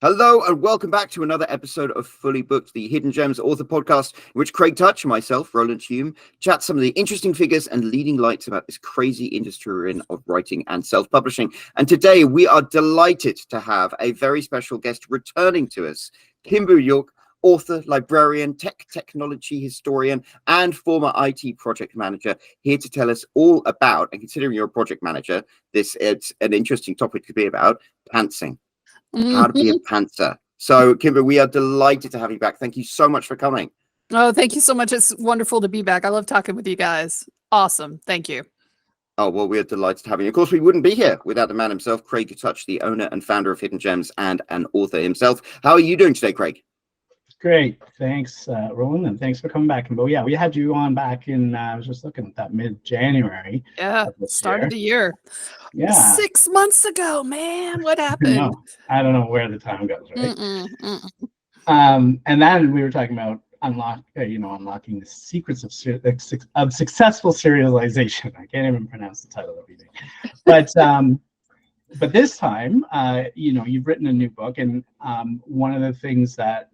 Hello and welcome back to another episode of Fully Booked, the Hidden Gems author podcast, in which Craig Touch and myself, Roland Hume, chat some of the interesting figures and leading lights about this crazy industry we're in of writing and self-publishing. And today we are delighted to have a very special guest returning to us, KimBoo York, author, librarian, technology historian, and former IT project manager, here to tell us all about, and considering you're a project manager, it's an interesting topic to be about, pantsing. How to be a pantser. So, KimBoo, we are delighted to have you back. Thank you so much for coming. Oh, thank you so much. It's wonderful to be back. I love talking with you guys. Awesome. Thank you. Oh, well, we're delighted to have you. Of course, we wouldn't be here without the man himself, Craig Touch, the owner and founder of Hidden Gems and an author himself. How are you doing today, Craig? Great. Thanks, Roland, and thanks for coming back. But yeah, we had you on back in, I was just looking at that mid-January. Yeah, start of the year. Yeah. 6 months ago, man. What happened? I don't know where the time goes, right? And then we were talking about unlocking the secrets of successful serialization. I can't even pronounce the title of it. But this time, you've written a new book, and one of the things that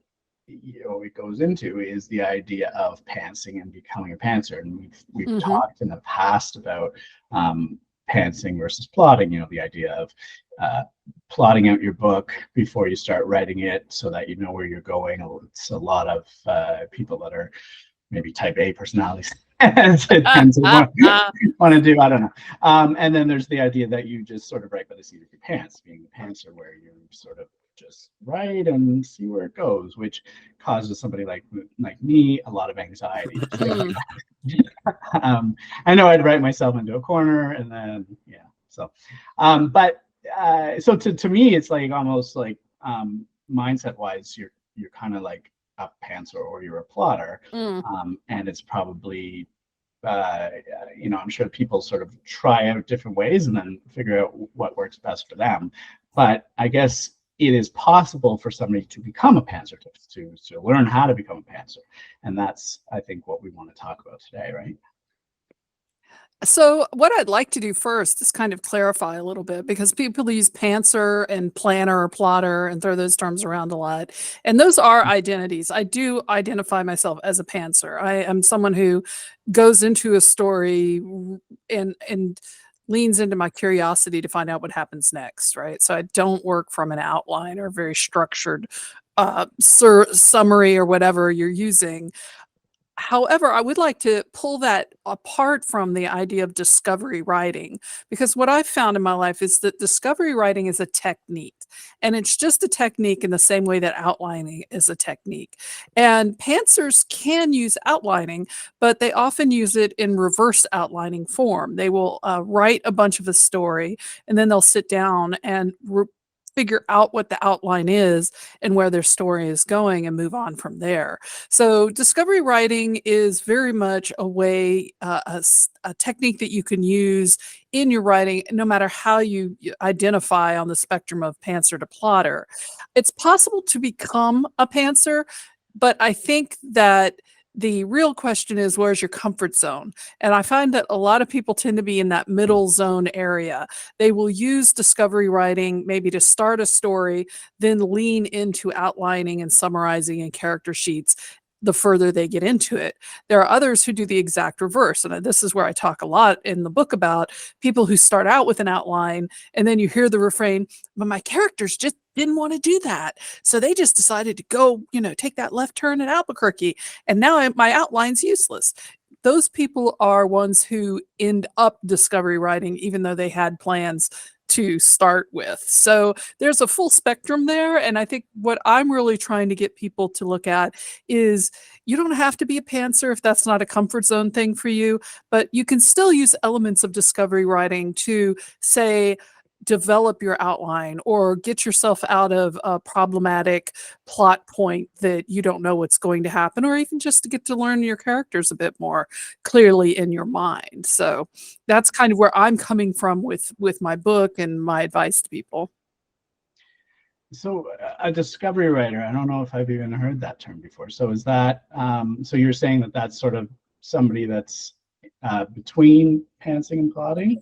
it goes into is the idea of pantsing and becoming a pantser. And we've talked in the past about pantsing versus plotting, the idea of plotting out your book before you start writing it so that you know where you're going. It's a lot of people that are maybe type A personalities want to do, I don't know. And then there's the idea that you just sort of write by the seat of your pants, being the pantser, where you sort of just write and see where it goes, which causes somebody like me a lot of anxiety. I know I'd write myself into a corner, and then so to me it's like almost like mindset wise you're kind of like a pantser or you're a plotter, and it's probably I'm sure people sort of try out different ways and then figure out what works best for them. But I guess it is possible for somebody to become a pantser, to learn how to become a pantser. And that's, I think, what we want to talk about today, right? So what I'd like to do first is kind of clarify a little bit, because people use pantser and planner or plotter and throw those terms around a lot. And those are identities. I do identify myself as a pantser. I am someone who goes into a story and leans into my curiosity to find out what happens next, right? So I don't work from an outline or very structured summary or whatever you're using. However, I would like to pull that apart from the idea of discovery writing, because what I've found in my life is that discovery writing is a technique, and it's just a technique in the same way that outlining is a technique. And pantsers can use outlining, but they often use it in reverse outlining form. They will write a bunch of a story, and then they'll sit down and figure out what the outline is and where their story is going and move on from there. So discovery writing is very much a way, a technique that you can use in your writing, no matter how you identify on the spectrum of pantser to plotter. It's possible to become a pantser, but I think that the real question is, where's your comfort zone? And I find that a lot of people tend to be in that middle zone area. They will use discovery writing maybe to start a story, then lean into outlining and summarizing in character sheets the further they get into it. There are others who do the exact reverse. And this is where I talk a lot in the book about people who start out with an outline, and then you hear the refrain, but my characters just didn't want to do that. So they just decided to go, take that left turn at Albuquerque. And now my outline's useless. Those people are ones who end up discovery writing, even though they had plans to start with. So there's a full spectrum there. And I think what I'm really trying to get people to look at is you don't have to be a pantser if that's not a comfort zone thing for you, but you can still use elements of discovery writing to, say, develop your outline or get yourself out of a problematic plot point that you don't know what's going to happen, or even just to get to learn your characters a bit more clearly in your mind. So that's kind of where I'm coming from with my book and my advice to people. So a discovery writer, I don't know if I've even heard that term before. So is that, so you're saying that that's sort of somebody that's between pantsing and plotting?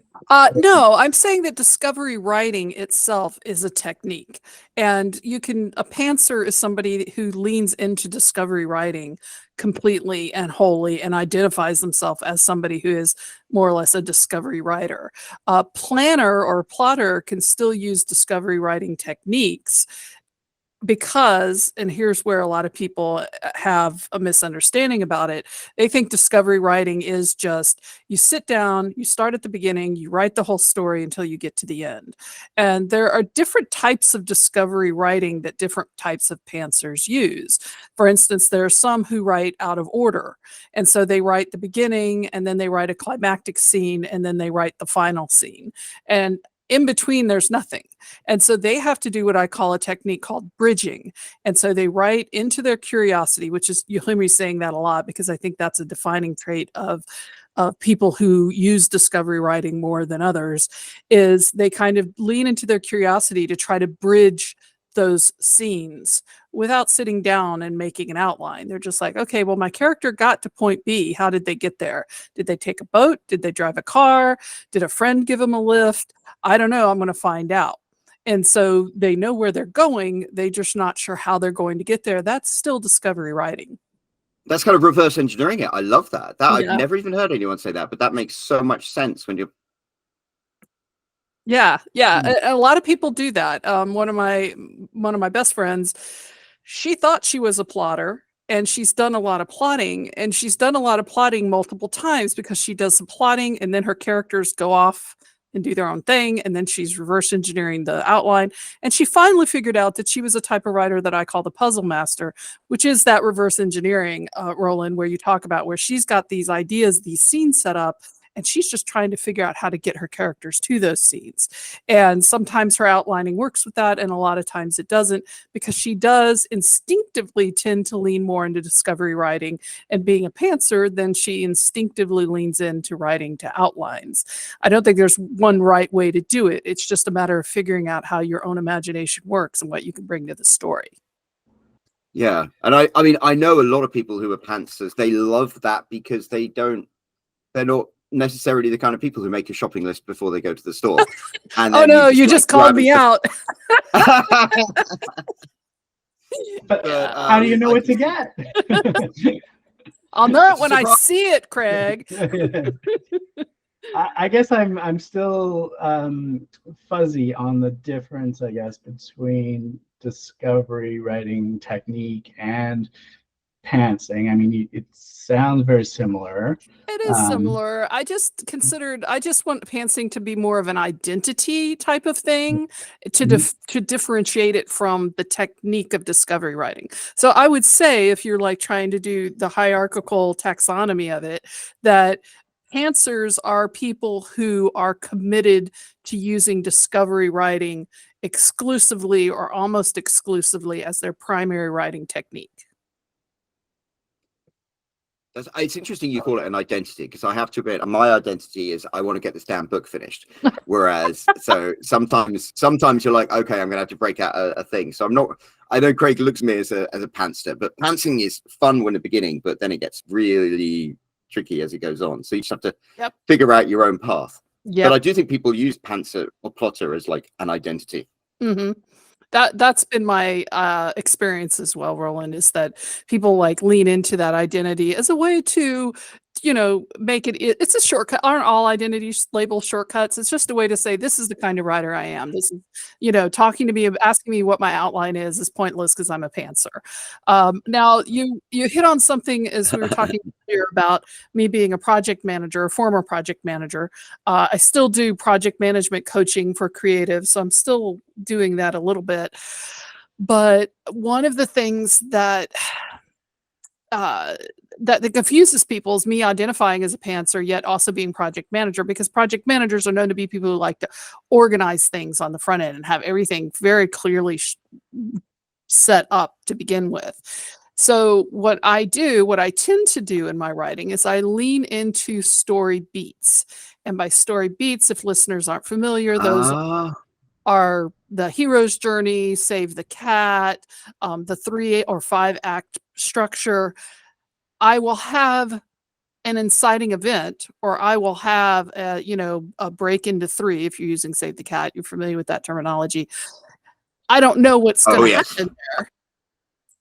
No, I'm saying that discovery writing itself is a technique. And a pantser is somebody who leans into discovery writing completely and wholly and identifies themselves as somebody who is more or less a discovery writer. A planner or plotter can still use discovery writing techniques because, and here's where a lot of people have a misunderstanding about it, they think discovery writing is just you sit down, you start at the beginning, you write the whole story until you get to the end. And there are different types of discovery writing that different types of pantsers use. For instance, there are some who write out of order, and so they write the beginning, and then they write a climactic scene, and then they write the final scene, and in between there's nothing. And so they have to do what I call a technique called bridging. And so they write into their curiosity, which is, you'll hear me saying that a lot because I think that's a defining trait of people who use discovery writing more than others, is they kind of lean into their curiosity to try to bridge those scenes without sitting down and making an outline. They're just like, okay, well, my character got to point B. How did they get there? Did they take a boat? Did they drive a car? Did a friend give them a lift? I don't know. I'm going to find out. And so they know where they're going. They're just not sure how they're going to get there. That's still discovery writing. That's kind of reverse engineering it. I love that. Yeah. I've never even heard anyone say that, but that makes so much sense when you're. Yeah. A lot of people do that. One of my best friends, she thought she was a plotter, and she's done a lot of plotting, and she's done a lot of plotting multiple times because she does some plotting and then her characters go off and do their own thing, and then she's reverse engineering the outline. And she finally figured out that she was a type of writer that I call the puzzle master, which is that reverse engineering, Roland, where you talk about where she's got these ideas, these scenes set up, and she's just trying to figure out how to get her characters to those scenes. And sometimes her outlining works with that, and a lot of times it doesn't, because she does instinctively tend to lean more into discovery writing and being a pantser than she instinctively leans into writing to outlines. I don't think there's one right way to do it. It's just a matter of figuring out how your own imagination works and what you can bring to the story. Yeah. And I mean, I know a lot of people who are pantsers, they love that because they're not necessarily the kind of people who make a shopping list before they go to the store. And oh no, you just called me out. But how do you know what to get? I'll know it when I see it, Craig. I guess I'm still fuzzy on the difference, I guess, between discovery writing technique and pantsing. I mean, it sounds very similar. It is similar. I just want pantsing to be more of an identity type of thing to differentiate it from the technique of discovery writing. So I would say, if you're like trying to do the hierarchical taxonomy of it, that pantsers are people who are committed to using discovery writing exclusively or almost exclusively as their primary writing technique. It's interesting you call it an identity, because I have to admit, my identity is I want to get this damn book finished. Whereas, so sometimes you're like, okay, I'm gonna have to break out a thing. So I know Craig looks at me as a pantser, but pantsing is fun when the beginning, but then it gets really tricky as it goes on. So you just have to figure out your own path. But I do think people use pantser or plotter as like an identity. Mm-hmm. That's been my experience as well, Roland, is that people like lean into that identity as a way to, make it's a shortcut. Aren't all identities labeled shortcuts? It's just a way to say, this is the kind of writer I am. This is, talking to me, asking me what my outline is pointless because I'm a pantser. Now you hit on something as we were talking earlier about me being a project manager, a former project manager. I still do project management coaching for creatives, so I'm still doing that a little bit. But one of the things that confuses people is me identifying as a pantser, yet also being project manager, because project managers are known to be people who like to organize things on the front end and have everything very clearly set up to begin with. So what I tend to do in my writing is I lean into story beats. And by story beats, if listeners aren't familiar, those are the hero's journey, save the cat, the 3 or 5 act structure. I will have an inciting event, or I will have a break into three. If you're using Save the Cat, you're familiar with that terminology. I don't know what's going to happen there.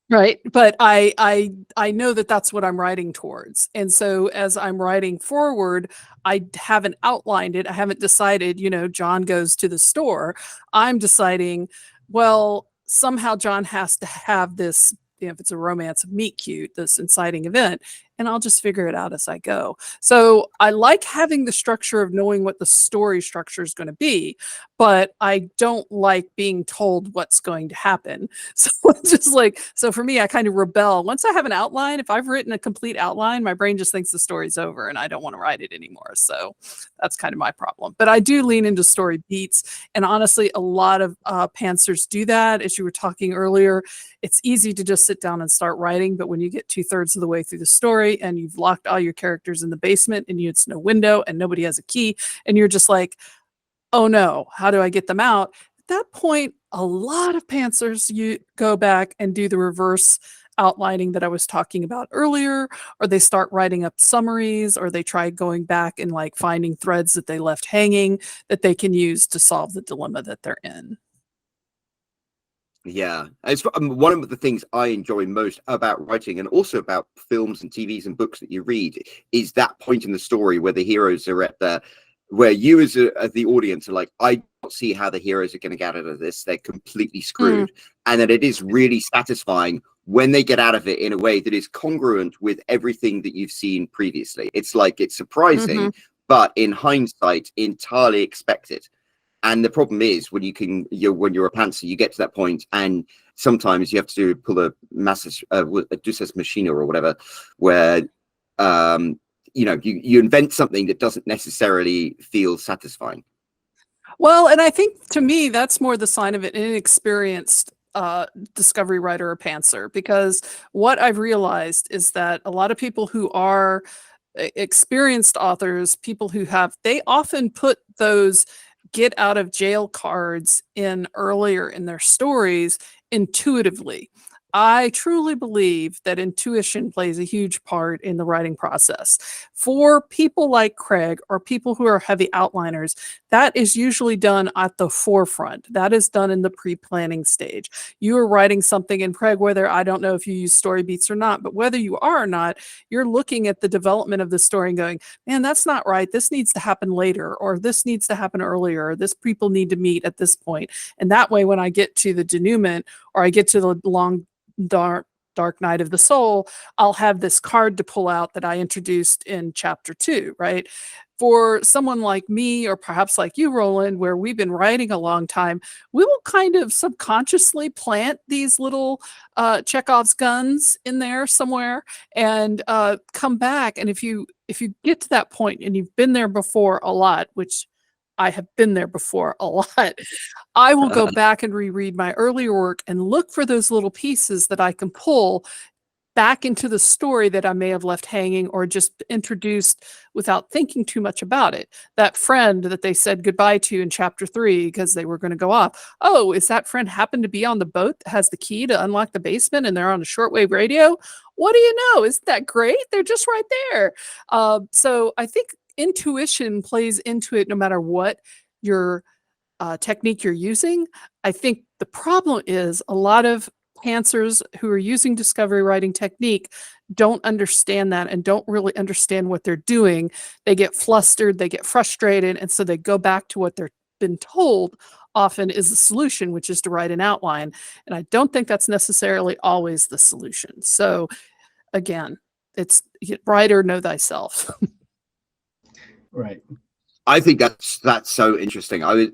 Right. But I know that that's what I'm writing towards. And so as I'm writing forward, I haven't outlined it. I haven't decided, John goes to the store. I'm deciding, well, somehow John has to have this, if it's a romance, meet cute, this inciting event, and I'll just figure it out as I go. So I like having the structure of knowing what the story structure is going to be, but I don't like being told what's going to happen. So it's just like, so for me, I kind of rebel. Once I have an outline, if I've written a complete outline, my brain just thinks the story's over and I don't want to write it anymore. So that's kind of my problem. But I do lean into story beats. And honestly, a lot of pantsers do that. As you were talking earlier, it's easy to just sit down and start writing. But when you get 2/3 of the way through the story and you've locked all your characters in the basement and it's no window and nobody has a key, and you're just like, oh no, how do I get them out? At that point, a lot of pantsers, you go back and do the reverse outlining that I was talking about earlier, or they start writing up summaries, or they try going back and like finding threads that they left hanging that they can use to solve the dilemma that they're in. Yeah, it's one of the things I enjoy most about writing, and also about films and TVs and books that you read, is that point in the story where the heroes are at where you as the audience are like, I don't see how the heroes are going to get out of this. They're completely screwed. And that it is really satisfying when they get out of it in a way that is congruent with everything that you've seen previously. It's like, it's surprising, but in hindsight, entirely expected. And the problem is when you're a pantser, you get to that point, and sometimes you have to pull a massive Duces Machina or whatever, where you invent something that doesn't necessarily feel satisfying. Well, and I think to me that's more the sign of an inexperienced discovery writer or pantser, because what I've realized is that a lot of people who are experienced authors, people who they often put those get out of jail cards in earlier in their stories intuitively. I truly believe that intuition plays a huge part in the writing process. For people like Craig, or people who are heavy outliners, that is usually done at the forefront. That is done in the pre-planning stage. You are writing something, and Craig, whether, I don't know if you use story beats or not, but whether you are or not, you're looking at the development of the story and going, man, that's not right. This needs to happen later, or this needs to happen earlier, or this people need to meet at this point. And that way, when I get to the denouement, or I get to the long dark night of the soul, I'll have this card to pull out that I introduced in chapter 2, right? For someone like me, or perhaps like you, Roland, where we've been writing a long time, we will kind of subconsciously plant these little Chekhov's guns in there somewhere, and come back. And if you get to that point and you've been there before a lot, which I have been there before a lot, I will go back and reread my earlier work and look for those little pieces that I can pull back into the story that I may have left hanging, or just introduced without thinking too much about it. That friend that they said goodbye to in chapter 3 because they were going to go off. Oh, is that friend happen to be on the boat that has the key to unlock the basement, and they're on a shortwave radio? What do you know? Isn't that great? They're just right there. So I think intuition plays into it no matter what your technique you're using. I think the problem is a lot of pantsers who are using discovery writing technique don't understand that, and don't really understand what they're doing. They get flustered, they get frustrated, and so they go back to what they're been told often is the solution, which is to write an outline. And I don't think that's necessarily always the solution. So again, it's write or know thyself. Right. I think that's so interesting. I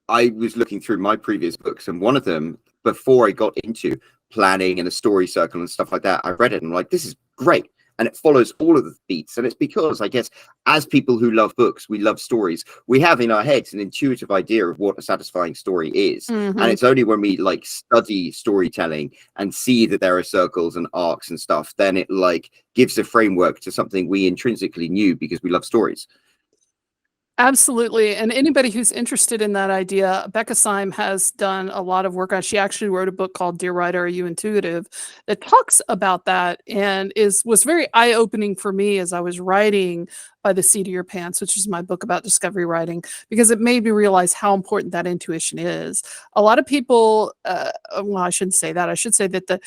was looking through my previous books, and one of them, before I got into planning and a story circle and stuff like that, I read it and I'm like, this is great. And it follows all of the beats. And it's because, I guess, as people who love books, we love stories, we have in our heads an intuitive idea of what a satisfying story is. And it's only when we like study storytelling and see that there are circles and arcs and stuff, then it like gives a framework to something we intrinsically knew because we love stories. Absolutely. And anybody who's interested in that idea, Becca Syme has done a lot of work on. She actually wrote a book called Dear Writer, Are You Intuitive? That talks about that and was very eye-opening for me as I was writing By the Seat of Your Pants, which is my book about discovery writing, because it made me realize how important that intuition is. A lot of people, well, I shouldn't say that. I should say that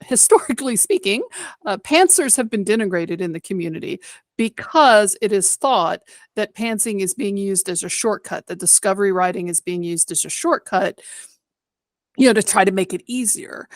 historically speaking, pantsers have been denigrated in the community because it is thought that pantsing is being used as a shortcut, that discovery writing is being used as a shortcut, to try to make it easier.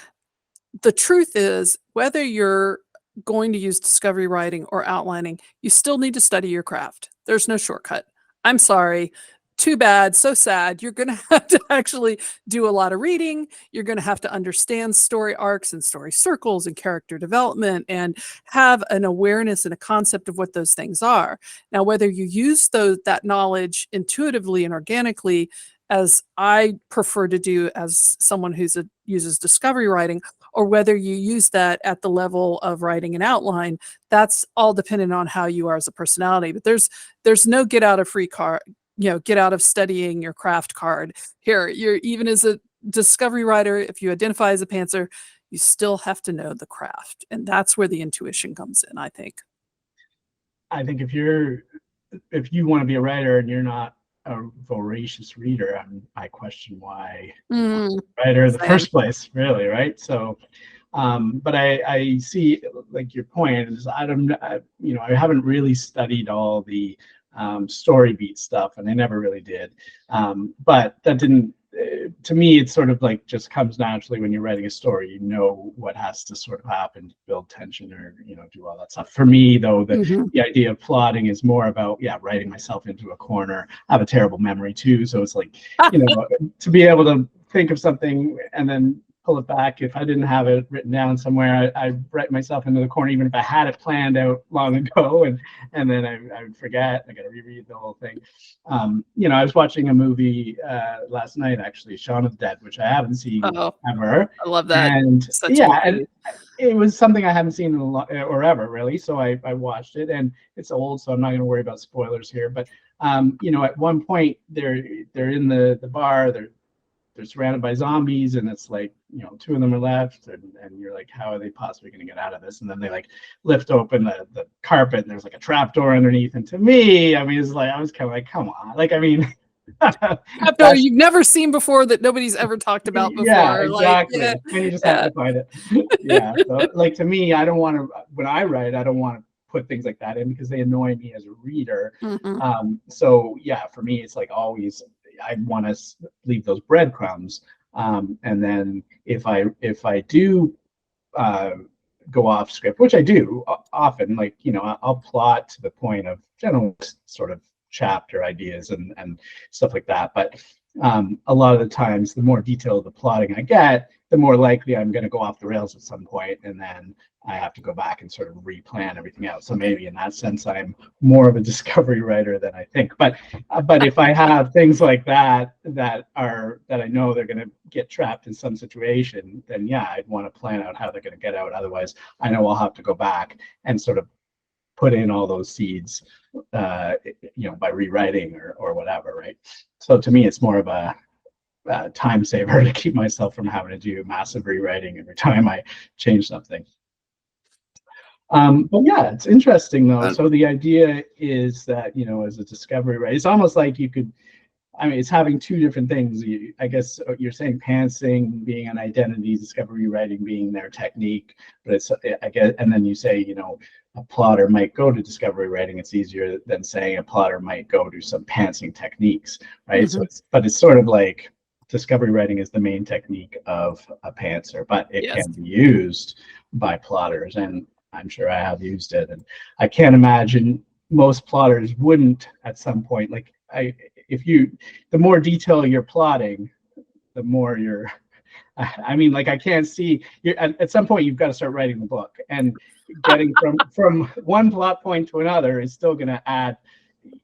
The truth is, whether you're going to use discovery writing or outlining, you still need to study your craft. There's no shortcut. I'm sorry. Too bad, so sad. You're going to have to actually do a lot of reading. You're going to have to understand story arcs and story circles and character development and have an awareness and a concept of what those things are. Now, whether you use that knowledge intuitively and organically, as I prefer to do as someone who uses discovery writing, or whether you use that at the level of writing an outline, that's all dependent on how you are as a personality. But there's no get out of free card. Get out of studying your craft card. Here, even as a discovery writer, if you identify as a pantser, you still have to know the craft. And that's where the intuition comes in, I think. I think if you want to be a writer and you're not a voracious reader, I question why writer in the first place, really, right? So, but I see, like, your point is I haven't really studied all the story beat stuff, and I never really did. But that didn't, to me, it's sort of like just comes naturally when you're writing a story. You know what has to sort of happen to build tension or, do all that stuff. For me, though, the idea of plotting is more about, writing myself into a corner. I have a terrible memory too. So it's like, to be able to think of something and then pull it back. If I didn't have it written down somewhere, I'd write myself into the corner, even if I had it planned out long ago, and then I would forget. I got to reread the whole thing. I was watching a movie last night, actually, Shaun of the Dead, which I haven't seen ever. I love that. And and it was something I haven't seen in a lot or ever, really. So I watched it, and it's old, so I'm not going to worry about spoilers here. But at one point they're in the bar, they're surrounded by zombies, and it's like, two of them are left, and you're like, how are they possibly going to get out of this? And then they like lift open the carpet, and there's like a trap door underneath. And to me, it's like, I was kind of like, come on, like, trapdoor you've never seen before, that nobody's ever talked about before. Yeah, exactly. And you just have to find it. So, like, to me, I don't want to, when I write, I don't want to put things like that in because they annoy me as a reader. So for me, it's like always, I want to leave those breadcrumbs, and then if I do go off script, which I do often, like, I'll plot to the point of general sort of chapter ideas and stuff like that. But a lot of the times, the more detailed the plotting I get, the more likely I'm going to go off the rails at some point, and then I have to go back and sort of replan everything out. So maybe in that sense, I'm more of a discovery writer than I think. But if I have things like that I know they're going to get trapped in some situation, then I'd want to plan out how they're going to get out. Otherwise, I know I'll have to go back and sort of put in all those seeds, by rewriting or whatever, right? So to me, it's more of a time saver to keep myself from having to do massive rewriting every time I change something. But it's interesting though. So the idea is that, as a discovery writer, it's almost like you could, it's having two different things. I guess you're saying pantsing being an identity, discovery writing being their technique, but it's, I guess, and then you say, a plotter might go to discovery writing. It's easier than saying a plotter might go to some pantsing techniques, right? So it's sort of like discovery writing is the main technique of a pantser, but it can be used by plotters, and I'm sure I have used it. And I can't imagine most plotters wouldn't at some point. Like, the more detail you're plotting, the more you're, I can't see, at some point you've got to start writing the book, and getting from one plot point to another is still going to add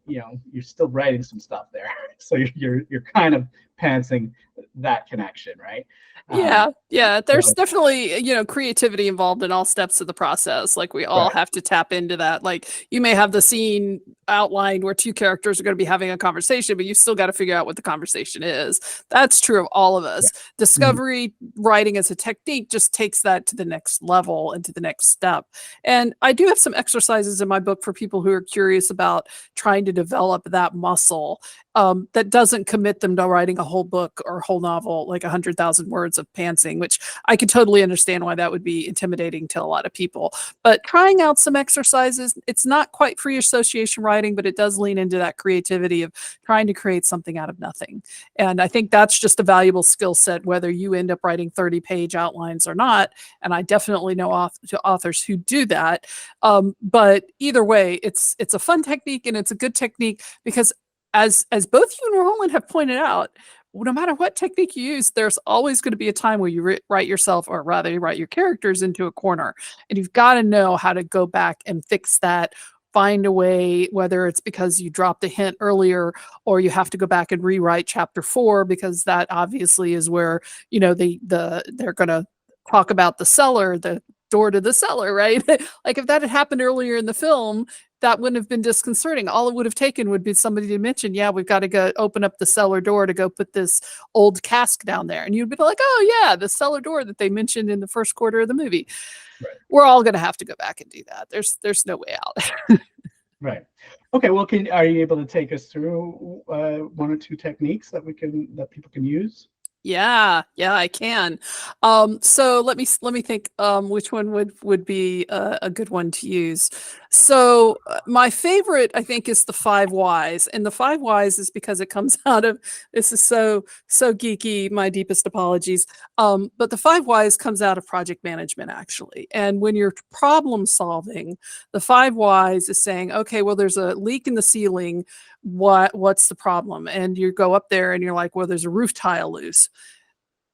you're still writing some stuff there. So you're kind of pantsing that connection, right? Yeah. There's So, definitely, creativity involved in all steps of the process. Like we all right. have to tap into that. Like you may have the scene outlined where two characters are going to be having a conversation, but you still got to figure out what the conversation is. That's true of all of us. Yeah. Discovery writing as a technique just takes that to the next level and to the next step. And I do have some exercises in my book for people who are curious about trying to develop that muscle. That doesn't commit them to writing a whole book or a whole novel, like 100,000 words of pantsing, which I could totally understand why that would be intimidating to a lot of people. But trying out some exercises, it's not quite free association writing, but it does lean into that creativity of trying to create something out of nothing. And I think that's just a valuable skill set, whether you end up writing 30-page outlines or not. And I definitely know authors who do that. But either way, it's a fun technique and it's a good technique because as both you and Roland have pointed out, no matter what technique you use, there's always going to be a time where you write yourself, or rather you write your characters into a corner. And you've got to know how to go back and fix that, find a way, whether it's because you dropped a hint earlier or you have to go back and rewrite chapter 4, because that obviously is where, they're going to talk about the cellar, the door to the cellar, right? Like if that had happened earlier in the film, that wouldn't have been disconcerting. All it would have taken would be somebody to mention, yeah, we've got to go open up the cellar door to go put this old cask down there. And you'd be like, oh yeah, the cellar door that they mentioned in the first quarter of the movie. Right. We're all going to have to go back and do that. There's no way out. Right. Okay. Well, are you able to take us through one or two techniques that people can use? Yeah, I can. So let me think. Which one would be a good one to use? So my favorite, I think, is the 5 whys, and the 5 whys is because it comes out of, this is so geeky. My deepest apologies. But the 5 whys comes out of project management, actually. And when you're problem solving, the 5 whys is saying, okay, well, there's a leak in the ceiling. What's the problem? And you go up there and you're like, well, there's a roof tile loose.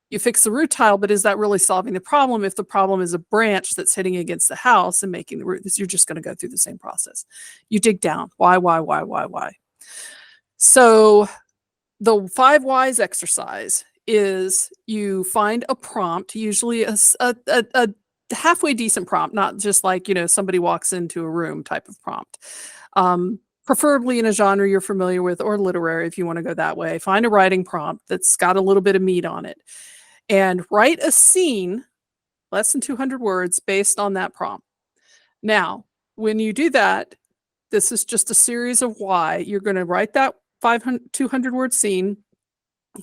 You fix the roof tile, but is that really solving the problem? If the problem is a branch that's hitting against the house and making the roof, you're just going to go through the same process. You dig down. Why? So the 5 whys exercise is you find a prompt, usually a halfway decent prompt, not just like, somebody walks into a room type of prompt. Preferably in a genre you're familiar with, or literary if you want to go that way. Find a writing prompt that's got a little bit of meat on it and write a scene, less than 200 words, based on that prompt. Now, when you do that, this is just a series of why. You're going to write that 200 word scene,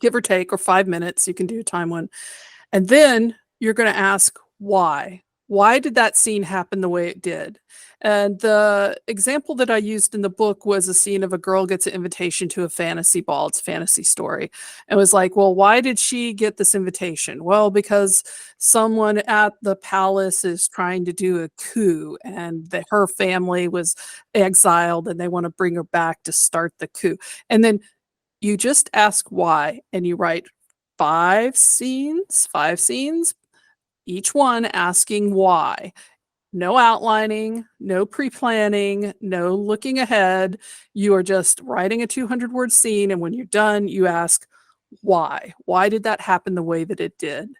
give or take, or 5 minutes. You can do a time one. And then you're going to ask why. Why did that scene happen the way it did? And the example that I used in the book was a scene of a girl gets an invitation to a fantasy ball. It's a fantasy story. And was like, well, why did she get this invitation? Well, because someone at the palace is trying to do a coup and her family was exiled and they want to bring her back to start the coup. And then you just ask why, and you write 5 scenes, each one asking why. No outlining, no pre-planning, no looking ahead. You are just writing a 200 word scene. And when you're done, you ask why. Why did that happen the way that it did?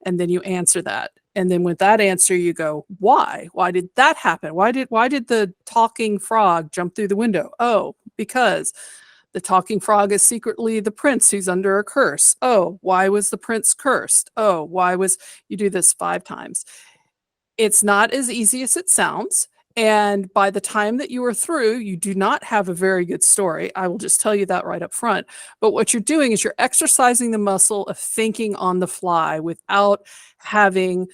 And then you answer that. And then with that answer, you go, why? Why did that happen? Why did the talking frog jump through the window? Oh, because the talking frog is secretly the prince who's under a curse. Oh, why was the prince cursed? Oh, why was, you do this 5 times. It's not as easy as it sounds. And by the time that you are through, you do not have a very good story. I will just tell you that right up front. But what you're doing is you're exercising the muscle of thinking on the fly without having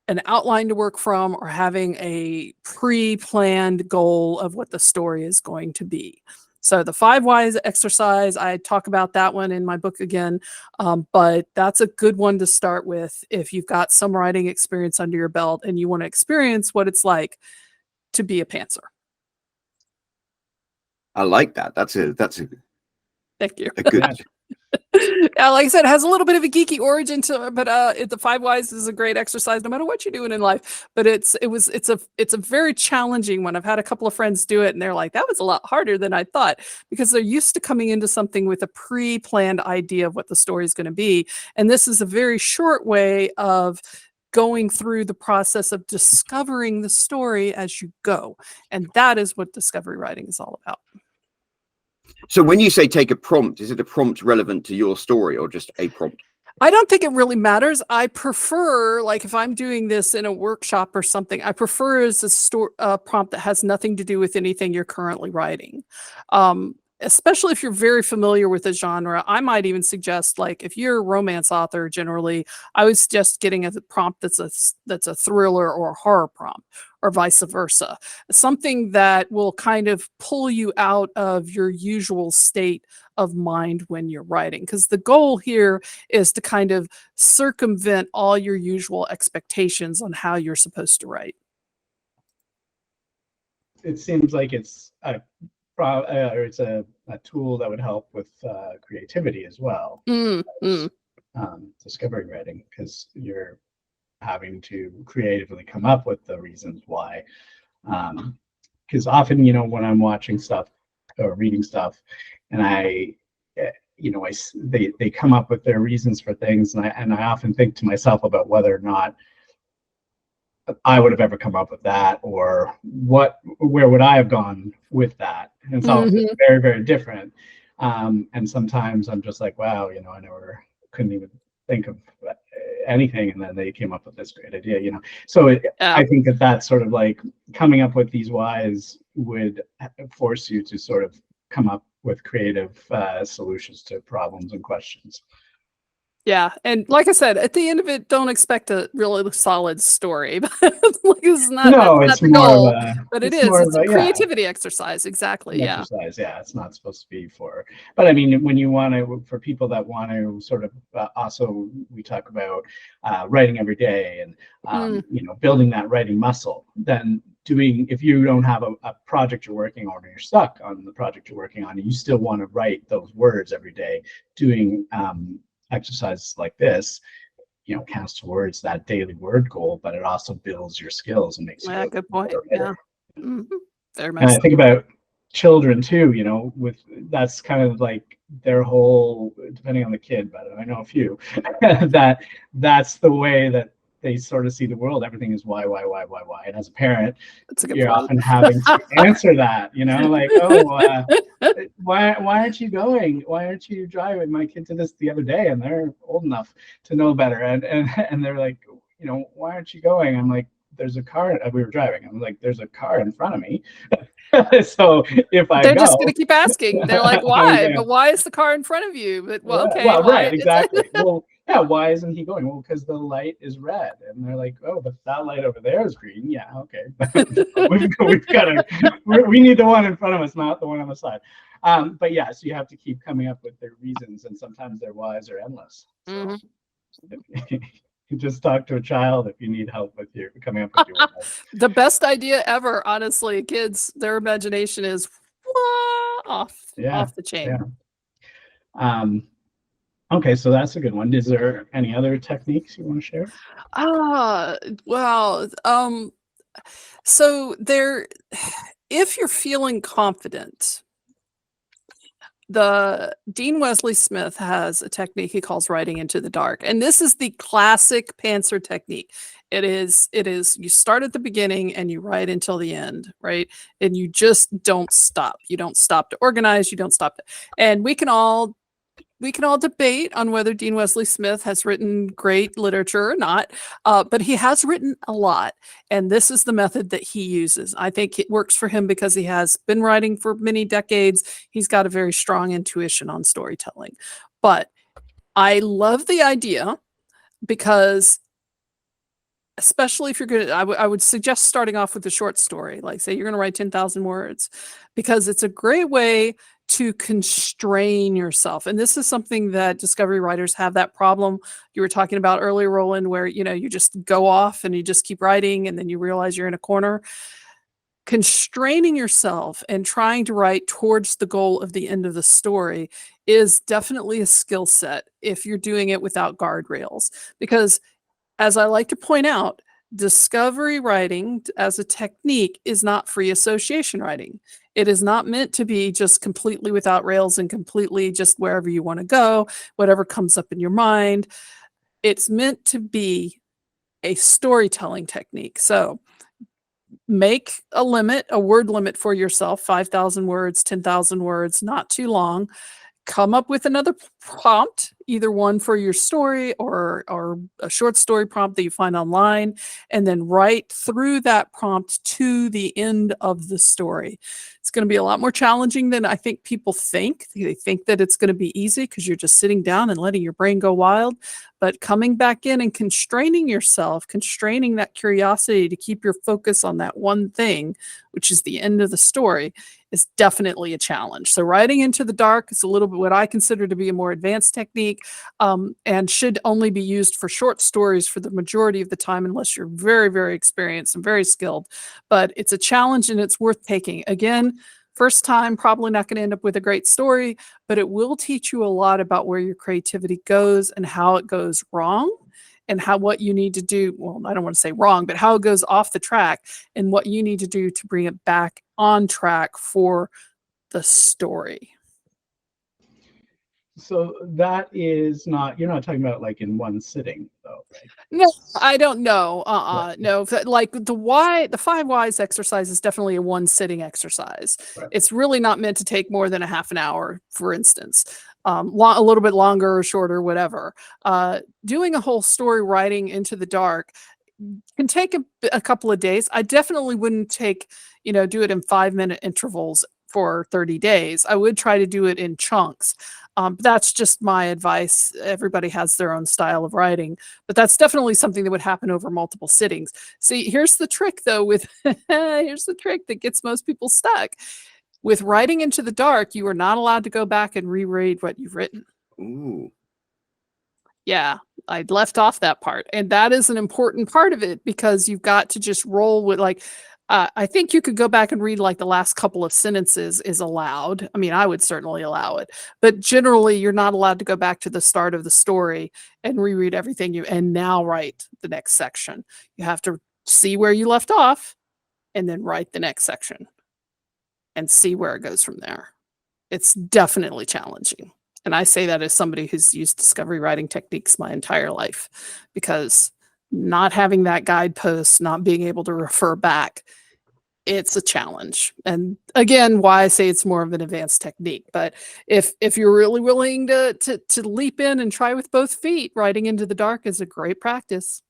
an outline to work from or having a pre-planned goal of what the story is going to be. So the 5 whys exercise, I talk about that one in my book again, but that's a good one to start with if you've got some writing experience under your belt and you want to experience what it's like to be a pantser. I like that. That's a Thank you. good. Yeah, like I said, it has a little bit of a geeky origin to it, but the Five Whys is a great exercise no matter what you're doing in life. But it's a very challenging one. I've had a couple of friends do it, and they're like, that was a lot harder than I thought, because they're used to coming into something with a pre-planned idea of what the story is going to be. And this is a very short way of going through the process of discovering the story as you go. And that is what discovery writing is all about. So when you say take a prompt, is it a prompt relevant to your story or just a prompt? I don't think it really matters. I prefer, like, if I'm doing this in a workshop or something, I prefer as a prompt that has nothing to do with anything you're currently writing. Especially if you're very familiar with the genre. I might even suggest, like, if you're a romance author, generally, I would suggest getting a prompt that's a thriller or a horror prompt, or vice versa. Something that will kind of pull you out of your usual state of mind when you're writing. Because the goal here is to kind of circumvent all your usual expectations on how you're supposed to write. It seems like it's a tool that would help with creativity as well. Discovery writing, because you're having to creatively come up with the reasons why. Because often, when I'm watching stuff or reading stuff, and they come up with their reasons for things, and I often think to myself about whether or not I would have ever come up with that, or where would I have gone with that? And it's all very, very different. And sometimes I'm just like, wow, I never couldn't even think of anything, and then they came up with this great idea. So I think that's sort of like coming up with these whys would force you to sort of come up with creative solutions to problems and questions. Yeah, and like I said, at the end of it, don't expect a really solid story. It's not, that's not the goal, but it's a creativity exercise. Exactly. Exercise, yeah. It's not supposed to be but I mean, when you want to, for people that want to sort of also, we talk about writing every day and building that writing muscle. Then if you don't have a project you're working on, or you're stuck on the project you're working on, and you still want to write those words every day, doing exercises like this, counts towards that daily word goal, but it also builds your skills and makes you good point. Yeah. Very much. And I think about children too, with that's kind of like their whole, depending on the kid, but I know a few that's the way that they sort of see the world. Everything is why. And as a parent, you're often having to answer that, like, oh, why aren't you going? Why aren't you driving my kid to this the other day? And they're old enough to know better. And they're like, why aren't you going? I'm like, there's a car. We were driving. I'm like, there's a car in front of me. So if they're just going to keep asking. They're like, why? But why is the car in front of you? But okay. Well, right, exactly. Well, yeah, why isn't he going? Well, because the light is red. And they're like, oh, but that light over there is green. Yeah, okay. we need the one in front of us, not the one on the side. But yeah, so you have to keep coming up with their reasons, and sometimes their whys are endless. So you just talk to a child if you need help with coming up with your whys. The best idea ever, honestly. Kids, their imagination is off the chain. Yeah. Okay, so that's a good one. Is there any other techniques you want to share? Well, so if you're feeling confident, Dean Wesley Smith has a technique he calls writing into the dark. And this is the classic pantser technique. It is you start at the beginning and you write until the end, right? And you just don't stop. You don't stop to organize, you don't stop and we can all debate on whether Dean Wesley Smith has written great literature or not, but he has written a lot, and this is the method that he uses. I think it works for him because he has been writing for many decades. He's got a very strong intuition on storytelling. But I love the idea because, especially if you're going to, I would suggest starting off with a short story, like say you're going to write 10,000 words, because it's a great way to constrain yourself. And this is something that discovery writers have that problem you were talking about earlier, Roland, where, you just go off and you just keep writing and then you realize you're in a corner. Constraining yourself and trying to write towards the goal of the end of the story is definitely a skill set if you're doing it without guardrails. Because as I like to point out, discovery writing as a technique is not free association writing. It is not meant to be just completely without rails and completely just wherever you want to go, whatever comes up in your mind. It's meant to be a storytelling technique. So make a limit, a word limit for yourself, 5,000 words, 10,000 words, not too long. Come up with another prompt, either one for your story or a short story prompt that you find online, and then write through that prompt to the end of the story. It's going to be a lot more challenging than I think people think. They think that it's going to be easy because you're just sitting down and letting your brain go wild. But coming back in and constraining yourself, constraining that curiosity to keep your focus on that one thing, which is the end of the story, is definitely a challenge. So writing into the dark is a little bit what I consider to be a more advanced technique, and should only be used for short stories for the majority of the time, unless you're very, very experienced and very skilled. But it's a challenge and it's worth taking. Again, first time, probably not going to end up with a great story, but it will teach you a lot about where your creativity goes and how it goes wrong, and what you need to do. Well, I don't want to say wrong, but how it goes off the track and what you need to do to bring it back on track for the story. So that is not, you're not talking about like in one sitting though, right? No, I don't know. Right. No, like the 5 whys exercise is definitely a one sitting exercise. Right. It's really not meant to take more than a half an hour, for instance. A little bit longer or shorter, whatever. Doing a whole story writing into the dark can take a couple of days. I definitely wouldn't do it in 5-minute intervals for 30 days. I would try to do it in chunks. But that's just my advice. Everybody has their own style of writing, but that's definitely something that would happen over multiple sittings. See, here's the trick though here's the trick that gets most people stuck. With writing into the dark, you are not allowed to go back and reread what you've written. Ooh. Yeah, I'd left off that part. And that is an important part of it, because you've got to just roll with I think you could go back and read like the last couple of sentences is allowed. I mean, I would certainly allow it, but generally you're not allowed to go back to the start of the story and reread everything and now write the next section. You have to see where you left off and then write the next section and see where it goes from there. It's definitely challenging. And I say that as somebody who's used discovery writing techniques my entire life, because not having that guidepost, not being able to refer back, it's a challenge. And again, why I say it's more of an advanced technique. But if you're really willing to leap in and try with both feet, writing into the dark is a great practice.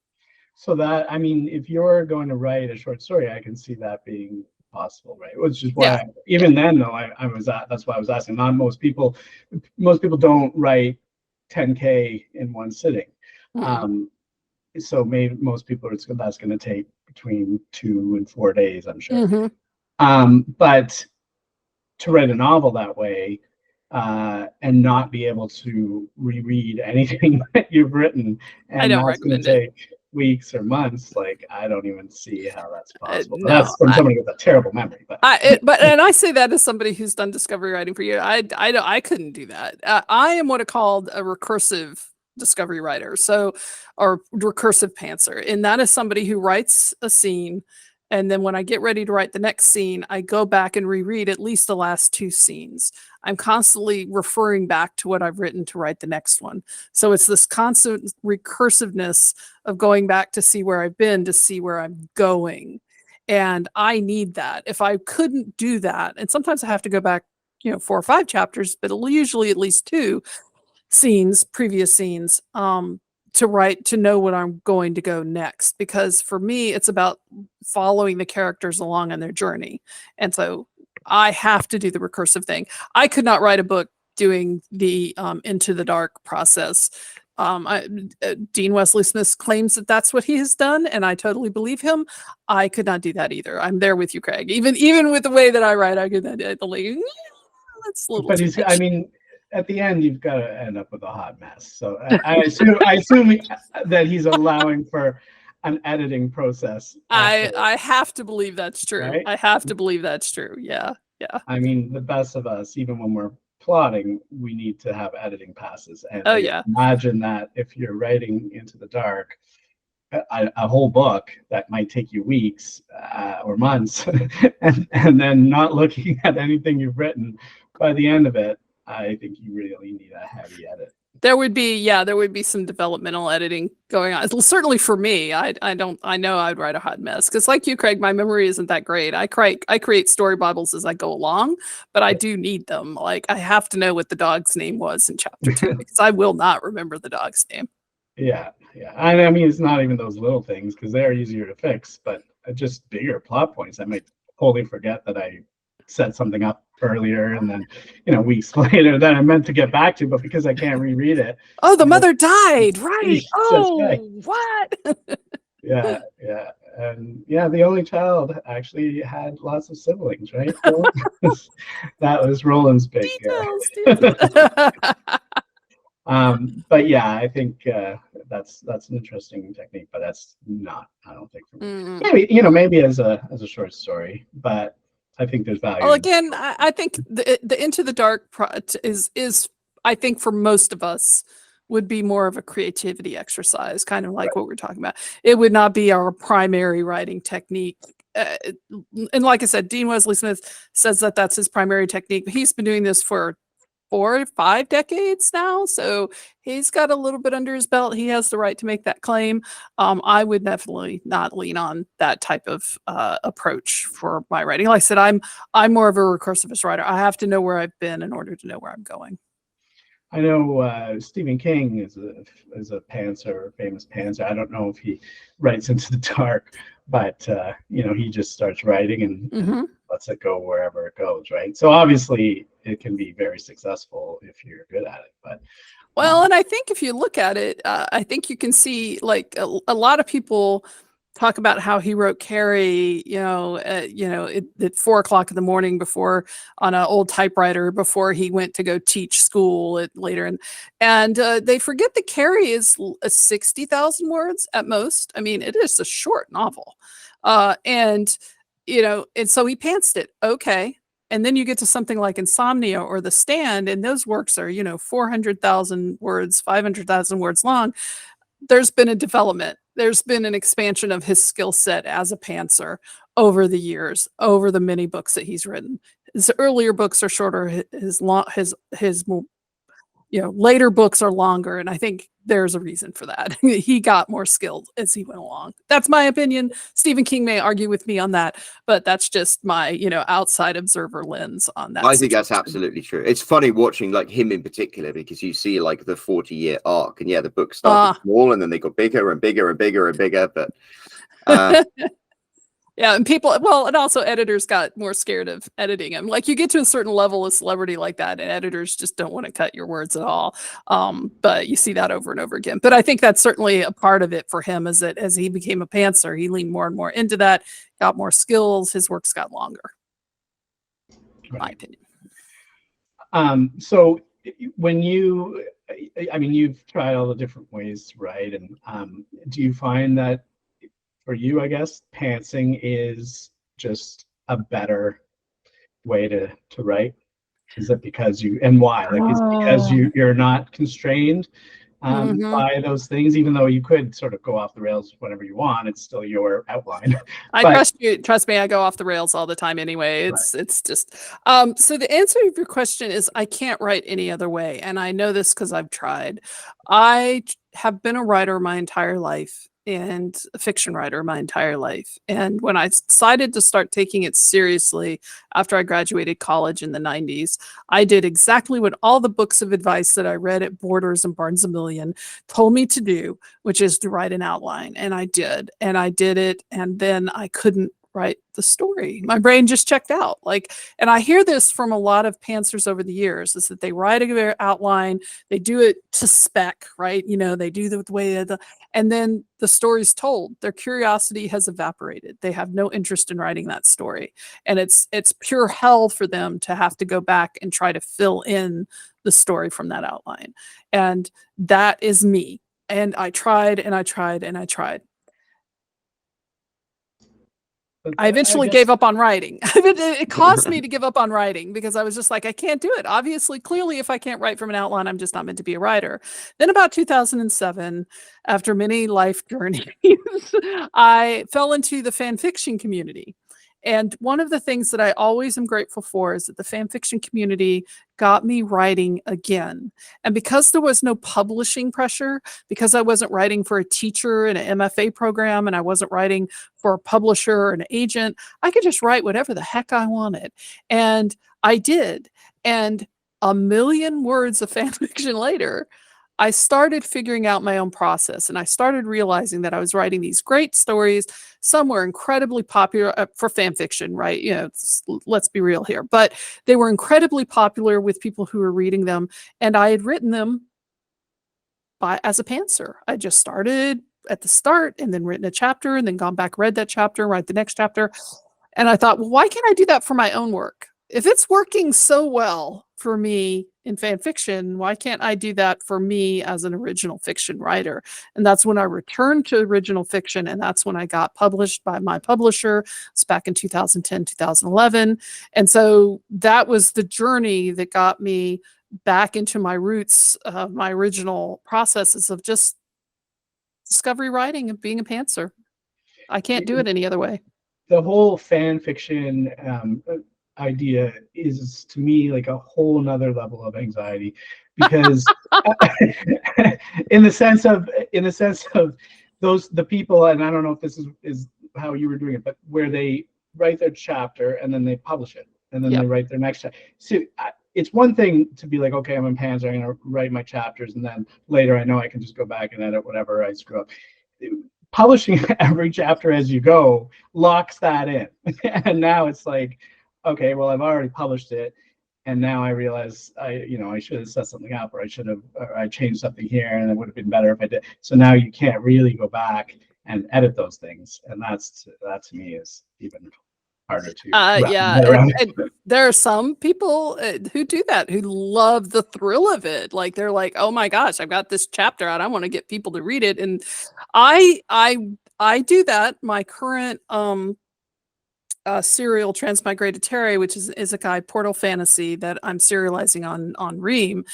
So that, I mean, if you're going to write a short story, I can see that being possible, right? Which is why, even then though, that's why I was asking. Not most people don't write 10K in one sitting. Mm-hmm. So maybe most people that's going to take between 2 and 4 days, I'm sure. Mm-hmm. But to write a novel that way and not be able to reread anything that you've wrten, and that's going to take weeks or months, like I don't even see how that's possible. No, that's from somebody with a terrible memory. But I say that as somebody who's done discovery writing for years. I couldn't do that. I am what are called a recursive discovery writer, or recursive pantser, and that is somebody who writes a scene, and then when I get ready to write the next scene, I go back and reread at least the last 2 scenes. I'm constantly referring back to what I've written to write the next one. So it's this constant recursiveness of going back to see where I've been, to see where I'm going. And I need that. If I couldn't do that, and sometimes I have to go back, 4 or 5 chapters, but usually at least 2 scenes, previous scenes, to write, to know what I'm going to go next. Because for me, it's about following the characters along on their journey. And so I have to do the recursive thing. I could not write a book doing the into the dark process. Dean Wesley Smith claims that that's what he has done, and I totally believe him. I could not do that either. I'm there with you, Craig. Even with the way that I write, I could not do it. That's a little but too he's, much. I mean, at the end, you've got to end up with a hot mess. So I assume that he's allowing for an editing process. I have to believe that's true. Right? I have to believe that's true. Yeah. I mean, the best of us, even when we're plotting, we need to have editing passes. And Oh I yeah. imagine that if you're writing Into the Dark, a whole book that might take you weeks or months, and then not looking at anything you've written by the end of it, I think you really need a heavy edit. There would be some developmental editing going on. Certainly for me, I know I'd write a hot mess because, like you, Craig, my memory isn't that great. I create story bibles as I go along, but I do need them. Like I have to know what the dog's name was in chapter 2 because I will not remember the dog's name. Yeah. I mean, it's not even those little things because they're easier to fix, but just bigger plot points. I might totally forget that I set something up earlier, and then weeks later that I meant to get back to, but because I can't reread it. Oh, the mother died, right? Oh, what? Yeah, and the only child actually had lots of siblings, right? That was Roland's big. But yeah, I think that's an interesting technique, but that's not, I don't think, for me. Maybe as a short story, but I think there's value. Well, again, I think the Into the Dark is I think for most of us would be more of a creativity exercise, kind of like what we're talking about. It would not be our primary writing technique. And like I said, Dean Wesley Smith says that that's his primary technique. He's been doing this for 4 or 5 decades now, so he's got a little bit under his belt. He has the right to make that claim. I would definitely not lean on that type of approach for my writing. Like I said, I'm more of a recursivist writer. I have to know where I've been in order to know where I'm going. I know Stephen King is a pantser, famous pantser. I don't know if he writes Into the Dark, but he just starts writing and lets it go wherever it goes, right? So obviously it can be very successful if you're good at it. But well, and I think if you look at it, I think you can see like a lot of people talk about how he wrote Carrie, at 4 o'clock in the morning before on an old typewriter before he went to go teach school later, and they forget that Carrie is 60,000 words at most. I mean, it is a short novel, and so he pantsed it. Okay. And then you get to something like Insomnia or The Stand, and those works are 400,000 words, 500,000 words long. There's been a development. There's been an expansion of his skill set as a pantser over the years, over the many books that he's written. His earlier books are shorter. His later books are longer, and I think there's a reason for that. He got more skilled as he went along. That's my opinion. Stephen King may argue with me on that, but that's just my outside observer lens on that. I think that's absolutely true. It's funny watching like him in particular because you see like the 40-year arc, and the book started small and then they got bigger and bigger and bigger and bigger. But yeah, and and also editors got more scared of editing him. Like you get to a certain level of celebrity like that, and editors just don't want to cut your words at all. But you see that over and over again. But I think that's certainly a part of it for him, is that as he became a pantser, he leaned more and more into that, got more skills, his works got longer. In my opinion. So when you've tried all the different ways to write, and do you find that for you, I guess, pantsing is just a better way to write? Is it because and why? Like, is it because you're not constrained by those things, even though you could sort of go off the rails whenever you want? It's still your outline. Trust you. Trust me, I go off the rails all the time anyway. It's just so the answer to your question is I can't write any other way. And I know this because I've tried. I have been a writer my entire life, and a fiction writer my entire life. And when I decided to start taking it seriously after I graduated college in the 90s, I did exactly what all the books of advice that I read at Borders and Barnes & Million told me to do, which is to write an outline. And I did it. And then I couldn't write the story. My brain just checked out. And I hear this from a lot of pantsers over the years, is that they write a outline, they do it to spec, right? They do the way and then the story's told. Their curiosity has evaporated. They have no interest in writing that story. And it's pure hell for them to have to go back and try to fill in the story from that outline. And that is me. And I tried and I tried and I tried. But I eventually guess gave up on writing. It caused me to give up on writing because I was just like, I can't do it. Obviously, clearly, if I can't write from an outline, I'm just not meant to be a writer. Then about 2007, after many life journeys, I fell into the fan fiction community. And one of the things that I always am grateful for is that the fan fiction community got me writing again. And because there was no publishing pressure, because I wasn't writing for a teacher in an MFA program and I wasn't writing for a publisher or an agent, I could just write whatever the heck I wanted. And I did. And a million words of fan fiction later, I started figuring out my own process, and I started realizing that I was writing these great stories. Some were incredibly popular for fan fiction, right? You know, let's be real here, but they were incredibly popular with people who were reading them, and I had written them as a pantser. I just started at the start and then written a chapter and then gone back, read that chapter, write the next chapter. And I thought, well, why can't I do that for my own work? If it's working so well for me in fan fiction, why can't I do that for me as an original fiction writer? And that's when I returned to original fiction. And that's when I got published by my publisher. It's back in 2010, 2011. And so that was the journey that got me back into my roots, my original processes of just discovery writing and being a pantser. I can't do it any other way. The whole fan fiction idea is, to me, like a whole nother level of anxiety, because in the sense of the people, and I don't know if this is how you were doing it, but where they write their chapter and then they publish it and then they write their next chapter. So it's one thing to be like, okay, I'm in pantser, I'm going to write my chapters, and then later I know I can just go back and edit whatever I screw up. Publishing every chapter as you go locks that in. And now it's like, okay, well, I've already published it, and now I realize I should have set something up, or I changed something here, and it would have been better if I did. So now you can't really go back and edit those things, and that to me is even harder to and there are some people who do that, who love the thrill of it. Like, they're like, oh my gosh, I've got this chapter out, I want to get people to read it. And I do that. My current serial Transmigrated Terry, which is Isekai Portal Fantasy that I'm serializing on Ream,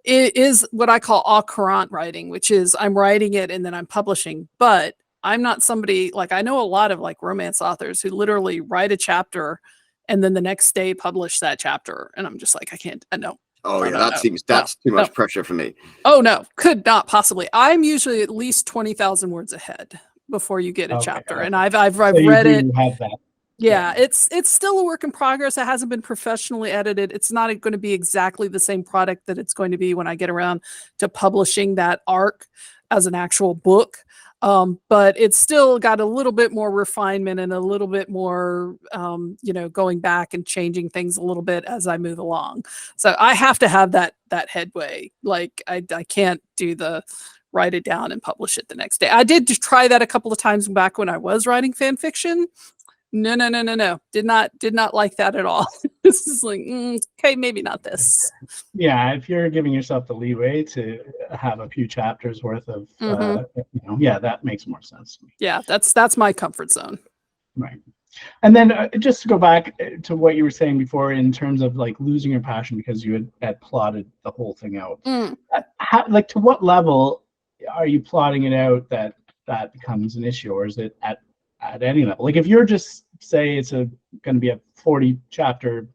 it is what I call au courant writing, which is I'm writing it and then I'm publishing. But I'm not somebody, like, I know a lot of like romance authors who literally write a chapter and then the next day publish that chapter. And I'm just like, I can't, no. Oh, yeah, that's too much pressure for me. Oh, no, could not possibly. I'm usually at least 20,000 words ahead before you get a chapter. And I've read it. Have that. Yeah, it's still a work in progress. It hasn't been professionally edited. It's not going to be exactly the same product that it's going to be when I get around to publishing that arc as an actual book. But it's still got a little bit more refinement and a little bit more, going back and changing things a little bit as I move along. So I have to have that headway. Like, I can't do the write it down and publish it the next day. I did just try that a couple of times back when I was writing fan fiction. No. Did not like that at all. This is like, okay, maybe not this. Yeah, if you're giving yourself the leeway to have a few chapters worth of, that makes more sense to me. Yeah, that's my comfort zone. Right. And then just to go back to what you were saying before in terms of like losing your passion because you had plotted the whole thing out. Like, to what level are you plotting it out that becomes an issue, or is it at any level? Like, if you're just, say it's going to be a 40 chapter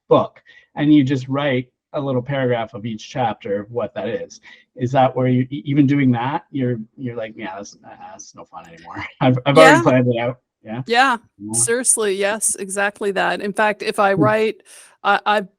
book and you just write a little paragraph of each chapter of what that is that where you, even doing that, you're like, yeah, that's no fun anymore. I've already planned it out. Yeah, seriously, yes, exactly that. In fact, if I write,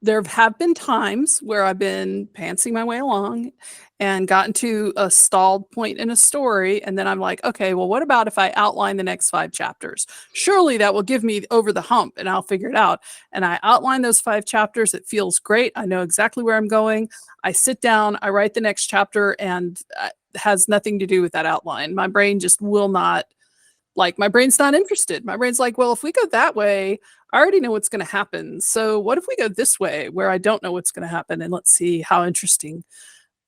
there have been times where I've been pantsing my way along and gotten to a stalled point in a story, and then I'm like, okay, well, what about if I outline the next 5 chapters? Surely that will give me over the hump and I'll figure it out. And I outline those 5 chapters. It feels great. I know exactly where I'm going. I sit down, I write the next chapter, and it has nothing to do with that outline. My brain just will not, like, my brain's not interested. My brain's like, well, if we go that way, I already know what's going to happen. So what if we go this way where I don't know what's going to happen? And let's see how interesting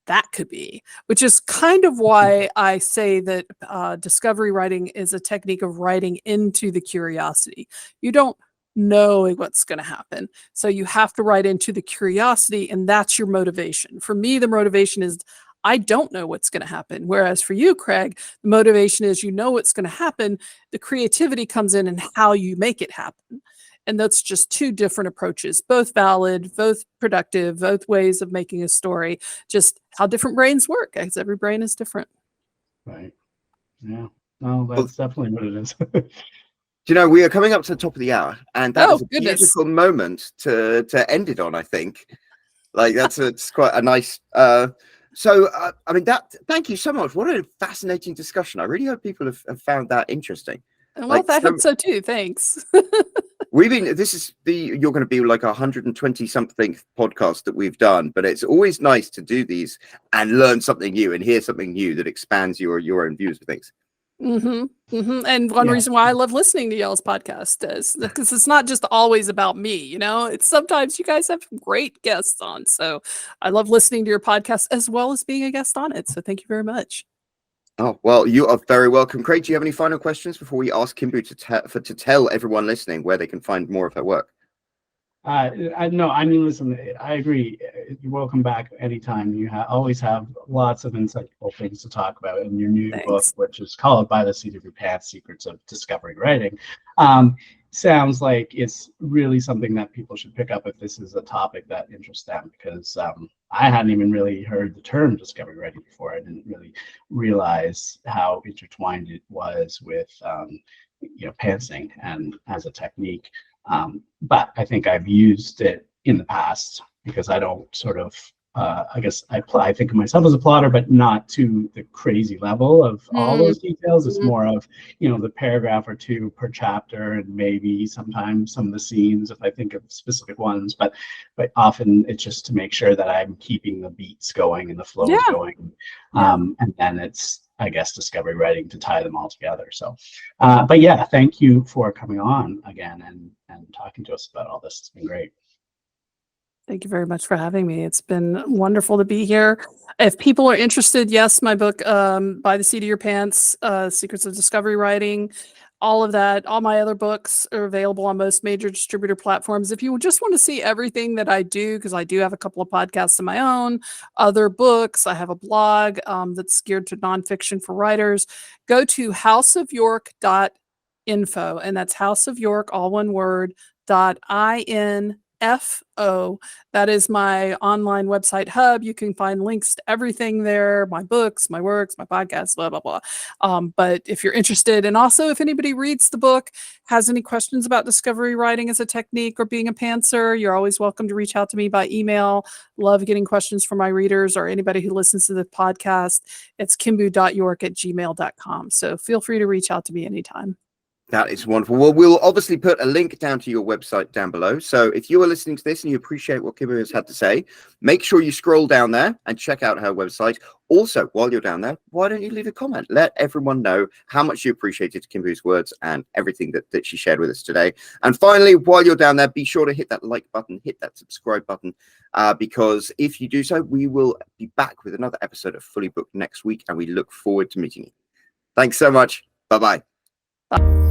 that could be, which is kind of why I say that discovery writing is a technique of writing into the curiosity. You don't know what's going to happen, so you have to write into the curiosity, and that's your motivation. For me, the motivation is I don't know what's going to happen. Whereas for you, Craig, the motivation is you know what's going to happen. The creativity comes in how you make it happen. And that's just two different approaches, both valid, both productive, both ways of making a story, just how different brains work, because every brain is different. Right. Yeah. No, that's definitely what it is. You know, we are coming up to the top of the hour, and that is a goodness. beautiful moment to end it on, I think. Like, it's quite a nice... I mean, thank you so much. What a fascinating discussion. I really hope people have found that interesting. Well, Like, I hope so too. Thanks. You're going to be like 120 something podcast that we've done, but it's always nice to do these and learn something new and hear something new that expands your own views of things. And one reason why I love listening to y'all's podcast is because it's not just always about me, you know, it's sometimes you guys have great guests on. So I love listening to your podcast as well as being a guest on it. So thank you very much. Oh, well, you are very welcome. Craig, do you have any final questions before we ask KimBoo to tell everyone listening where they can find more of her work? No, I mean, listen, I agree. You're welcome back anytime. You always have lots of insightful things to talk about in your new book, which is called By the Seat of Your Pants, Secrets of Discovery Writing. Sounds like it's really something that people should pick up if this is a topic that interests them, because I hadn't even really heard the term discovery writing before. I didn't really realize how intertwined it was with pantsing and as a technique. But I think I've used it in the past because I don't sort of, I guess I think of myself as a plotter, but not to the crazy level of all those details. It's more of, the paragraph or two per chapter, and maybe sometimes some of the scenes if I think of specific ones, but often it's just to make sure that I'm keeping the beats going and the flows going. And then it's, I guess, discovery writing to tie them all together. So, but yeah, thank you for coming on again and talking to us about all this. It's been great. Thank you very much for having me. It's been wonderful to be here. If people are interested, yes, my book, By the Seat of Your Pants, Secrets of Discovery Writing, all of that, all my other books are available on most major distributor platforms. If you just want to see everything that I do, because I do have a couple of podcasts of my own, other books, I have a blog that's geared to nonfiction for writers, go to houseofyork.info, and that's House of York, all one word, .info. That is my online website hub. You can find links to everything there, my books, my works, my podcasts, blah, blah, blah. But if you're interested, and also if anybody reads the book, has any questions about discovery writing as a technique or being a pantser, you're always welcome to reach out to me by email. Love getting questions from my readers or anybody who listens to the podcast. It's kimboo.york@gmail.com. So feel free to reach out to me anytime. That is wonderful. Well, we'll obviously put a link down to your website down below. So if you are listening to this and you appreciate what KimBoo has had to say, make sure you scroll down there and check out her website. Also, while you're down there, why don't you leave a comment? Let everyone know how much you appreciated KimBoo's words and everything that she shared with us today. And finally, while you're down there, be sure to hit that like button, hit that subscribe button, because if you do so, we will be back with another episode of Fully Booked next week, and we look forward to meeting you. Thanks so much. Bye-bye. Bye.